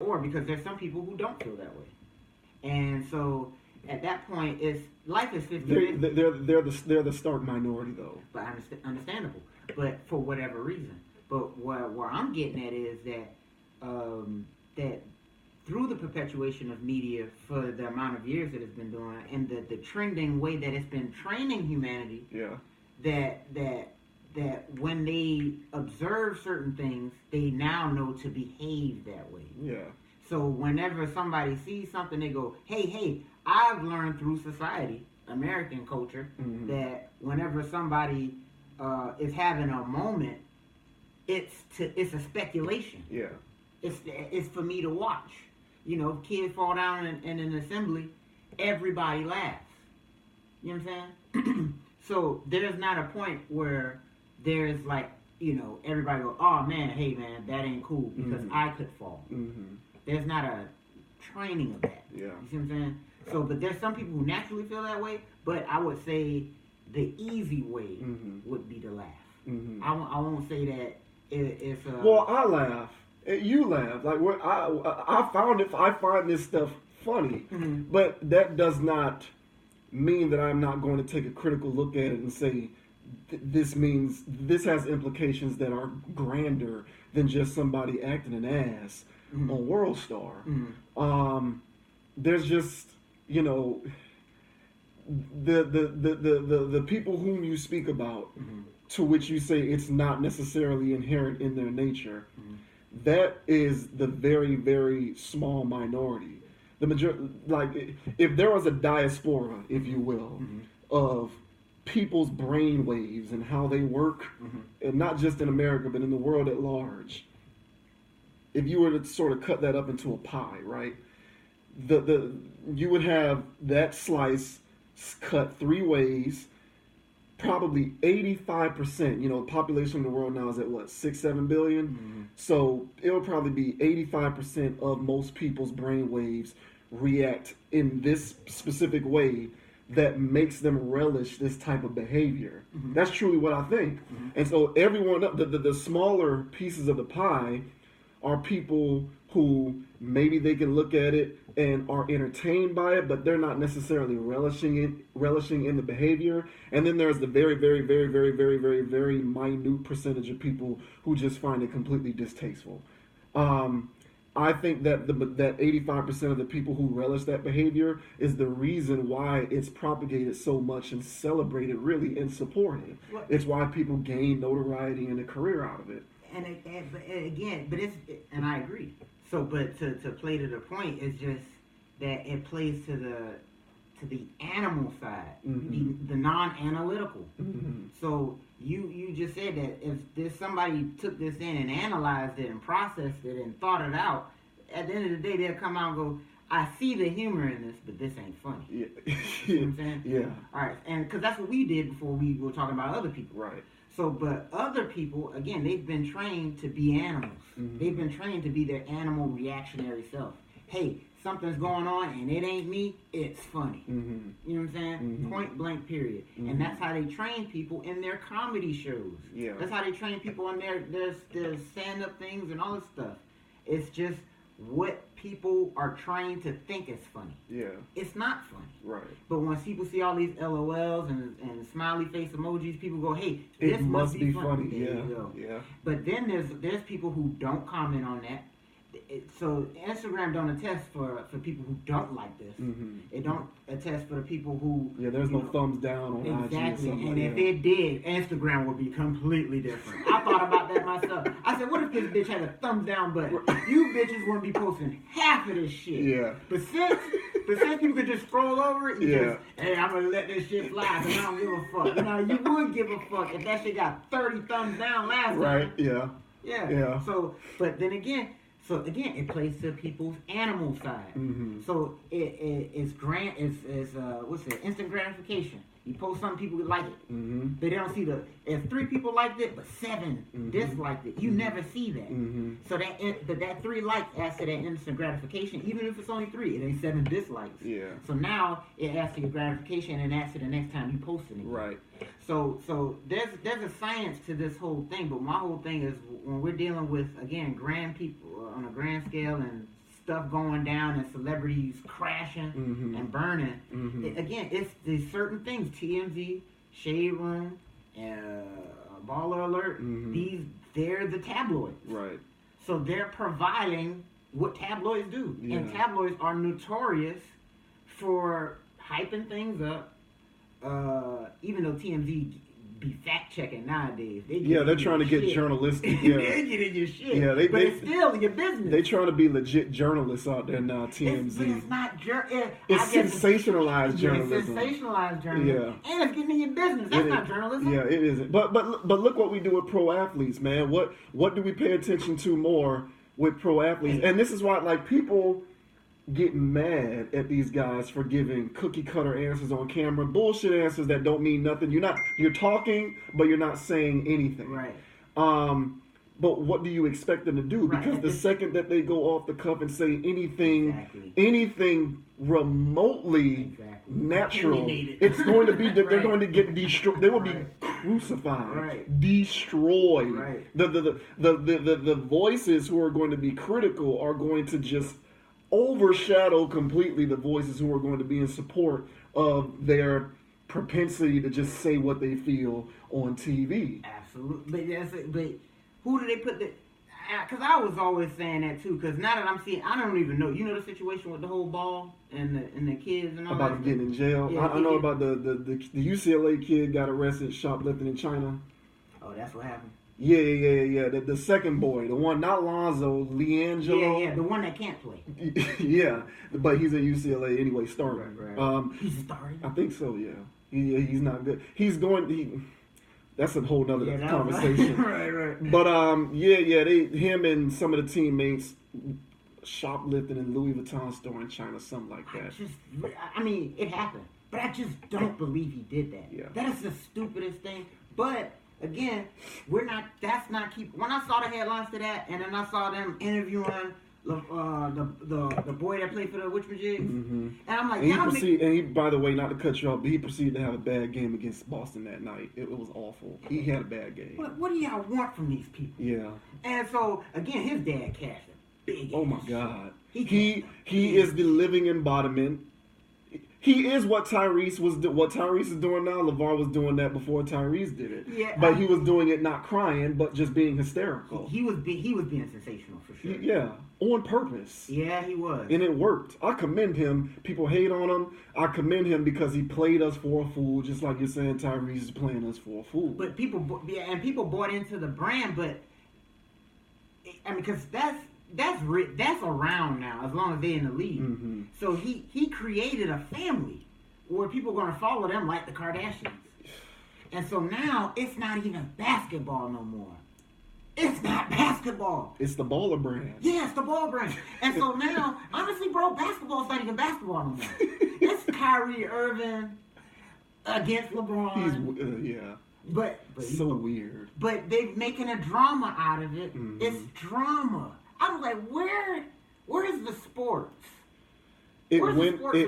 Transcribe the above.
or because there's some people who don't feel that way. And so at that point, it's life is 50. They're the stark minority though. But understandable. But for whatever reason. But where I'm getting at is that that through the perpetuation of media for the amount of years that it's been doing, and the trending way that it's been training humanity, yeah, that when they observe certain things, they now know to behave that way. Yeah. So whenever somebody sees something, they go, hey, I've learned through society, American culture, that whenever somebody is having a moment, it's a speculation. Yeah. It's for me to watch. You know, kids fall down in an assembly, everybody laughs. You know what I'm saying? So there's not a point where there's like, you know, everybody go, oh man, hey man, that ain't cool because I could fall. There's not a training of that. Yeah. You see what I'm saying? So, but there's some people who naturally feel that way, but I would say the easy way would be to laugh. I won't say that it's well, I laugh. You laugh. Like what I find this stuff funny, but that does not mean that I'm not going to take a critical look at it and say this has implications that are grander than just somebody acting an ass on World Star. There's just, you know, the people whom you speak about, to which you say it's not necessarily inherent in their nature. That is the very, very small minority. The majority, like, if there was a diaspora, if you will, of people's brain waves and how they work, and not just in America, but in the world at large, if you were to sort of cut that up into a pie, right? You would have that slice cut three ways. Probably 85%, you know, the population of the world now is at what, 6-7 billion? So it'll probably be 85% of most people's brain waves react in this specific way that makes them relish this type of behavior. That's truly what I think. And so everyone, the smaller pieces of the pie are people who maybe they can look at it and are entertained by it, but they're not necessarily relishing in the behavior. And then there's the very, very, very, very, very, very, very minute percentage of people who just find it completely distasteful. I think that that 85% of the people who relish that behavior is the reason why it's propagated so much and celebrated really and supported. It's why people gain notoriety and a career out of it. And I agree. So, but to play to the point, it's just that it plays to the animal side, the non-analytical. So you just said that if somebody took this in and analyzed it and processed it and thought it out, at the end of the day they'll come out and go, I see the humor in this, but this ain't funny. Yeah. You know what I'm saying? Yeah. All right, and because that's what we did before we were talking about other people. Right. So, but other people, again, they've been trained to be animals. They've been trained to be their animal reactionary self. Hey, something's going on and it ain't me, it's funny. You know what I'm saying? Point blank, period. And that's how they train people in their comedy shows. Yeah. That's how they train people on their stand-up things and all this stuff. It's just what people are trained to think is funny. Yeah. It's not funny. Right. But when people see all these LOLs and smiley face emojis, people go, hey, this it must be funny. There Yeah. you go. Yeah. But then there's people who don't comment on that. So Instagram don't attest for people who don't like this. It don't attest for the people who... Yeah, there's no thumbs down on IG. Exactly. And if it did, Instagram would be completely different. I thought about that myself. I said, what if this bitch had a thumbs down button? You bitches wouldn't be posting half of this shit. Yeah. But since people could just scroll over it, just, hey, I'm going to let this shit fly because I don't give a fuck. You know, you would give a fuck if that shit got 30 thumbs down last time. Right, yeah. Yeah. So, but then again... So again, it plays to people's animal side. So it's what's it? Instant gratification. You post something, people like it. But they don't see if 3 people liked it, but 7 disliked it. You never see that. So that 3 likes adds to that instant gratification, even if it's only 3. It ain't 7 dislikes. Yeah. So now it adds to your gratification and adds to the next time you post it again. Right. So there's a science to this whole thing, but my whole thing is when we're dealing with, again, grand people on a grand scale and stuff going down and celebrities crashing and burning. Again, it's these certain things. TMZ, Shade Room, Baller Alert. They're the tabloids. Right. So they're providing what tabloids do, and tabloids are notorious for hyping things up. Even though TMZ be fact checking nowadays, they're trying to get journalistic. Yeah, they get in your shit. Yeah, but it's still your business. They trying to be legit journalists out there now. TMZ. It's not it's sensationalized journalism. It's sensationalized journalism. Yeah, and it's getting in your business. That's not journalism. Yeah, it isn't. But look what we do with pro athletes, man. What do we pay attention to more with pro athletes? And this is why, like, people get mad at these guys for giving cookie cutter answers on camera, bullshit answers that don't mean nothing. You're talking, but you're not saying anything. Right. But what do you expect them to do? Because the second that they go off the cuff and say anything remotely natural, it's going to be they're going to get destroyed. They will be crucified, destroyed. Right. The voices who are going to be critical are going to just overshadow completely the voices who are going to be in support of their propensity to just say what they feel on TV. Absolutely. But who do they put the... Because I was always saying that too, because now that I'm seeing... I don't even know. You know the situation with the whole Ball and the kids and all about that? About getting in jail? Yeah, I know about the UCLA kid got arrested shoplifting in China. Oh, that's what happened? Yeah. The second boy, the one, not Lonzo, Liangelo. Yeah, the one that can't play. Yeah, but he's at UCLA anyway, starting. Right. He's starting? I think so, yeah. He's not good. That's a whole nother conversation. Right. But, him and some of the teammates shoplifting in Louis Vuitton store in China, something like that. It happened. But I just don't believe he did that. Yeah. That is the stupidest thing. But... Again, when I saw the headlines to that, and then I saw them interviewing the boy that played for the Witchmajigs, and I'm like, he, by the way, not to cut you off, but he proceeded to have a bad game against Boston that night. It was awful. He had a bad game. What do y'all want from these people? Yeah. And so again, his dad cashed a big. Oh my God. He is the living embodiment. He is what Tyrese is doing now. LaVar was doing that before Tyrese did it. Yeah, but he was doing it not crying, but just being hysterical. He was being sensational for sure. Yeah, on purpose. Yeah, he was. And it worked. I commend him. People hate on him. I commend him because he played us for a fool, just like you're saying Tyrese is playing us for a fool. But people bought into the brand, but because that's around now as long as they're in the league. So he created a family where people are going to follow them like the Kardashians. And so now it's not even basketball no more. It's not basketball. It's the Baller brand. Yeah, it's the Ball brand. And so now, honestly, bro, basketball's not even basketball no more. It's Kyrie Irving against LeBron. But so weird. But they're making a drama out of it. It's drama. I'm like, where's the sports? It went away.